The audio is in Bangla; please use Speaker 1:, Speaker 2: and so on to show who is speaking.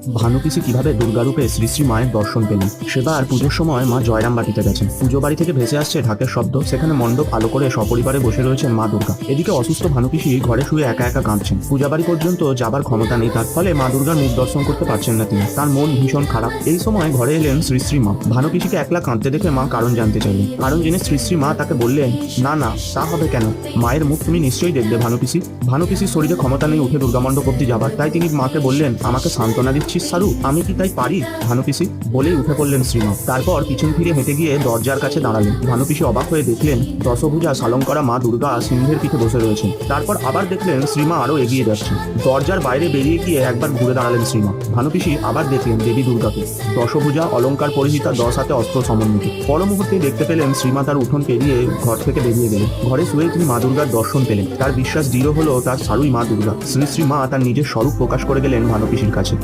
Speaker 1: ভানুপিসি কিভাবে দুর্গারূপে শ্রী শ্রী মায়ের দর্শন পেলেন। সেবার পুজোর সময় মা জয়রামবাটিতে গেছেন। পুজো বাড়ি থেকে ভেসে আসছে ঢাকের শব্দ। সেখানে মণ্ডপ আলো করে সপরিবারে বসে রয়েছেন মা দুর্গা। এদিকে অসুস্থ ভানুপিসি ঘরে শুয়ে একা একা কাঁদছেন। পূজা বাড়ি পর্যন্ত যাবার ক্ষমতা নেই তার, ফলে মা দুর্গার মুখ দর্শন করতে পারছেন না তিনি। তার মন ভীষণ খারাপ। এই সময় ঘরে এলেন শ্রী শ্রী মা। ভানুপিসিকে একলা কাঁদতে দেখে মা কারণ জানতে চাইলেন। কারণ জেনে শ্রী শ্রী মা তাকে বললেন, না না, তা হবে কেন, মায়ের মুখ তুমি নিশ্চয়ই দেখবে ভানুপিসি। ভানুপিসির শরীরে ক্ষমতা নেই উঠে দুর্গামণ্ডপ অব্দি যাবার, তাই তিনি মাকে বললেন, আমাকে সান্ত্বনা দিচ্ছিস সারু, আমি কি তাই পারি ভানুপিসি? বলেই উঠে পড়লেন শ্রীমা। তারপর পিছন ফিরে হেঁটে গিয়ে দরজার কাছে দাঁড়ালেন। ভানুপিসি অবাক হয়ে দেখলেন দশভুজা সালঙ্করা মা দুর্গা সিংহের পিঠে বসে রয়েছেন। তারপর আবার দেখলেন শ্রীমা আরো এগিয়ে যাচ্ছেন। দরজার বাইরে বেরিয়ে গিয়ে একবার ঘুরে দাঁড়ালেন শ্রীমা। ভানুপিসি আবার দেখলেন দেবী দুর্গাকে, দশভুজা, অলঙ্কার পরিহিতা, 10 হাতে অস্ত্র সমন্বিত। পর মুহূর্তে দেখতে পেলেন শ্রীমা তার উঠোন পেরিয়ে ঘর থেকে বেরিয়ে গেলেন। ঘরে শুয়ে তিনি মা দুর্গার দর্শন পেলেন। তার বিশ্বাস দৃঢ় হলো তার সারুই মা দুর্গা। শ্রী শ্রী মা তার নিজের স্বরূপ প্রকাশ করে গেলেন ভানুপিসির কাছে।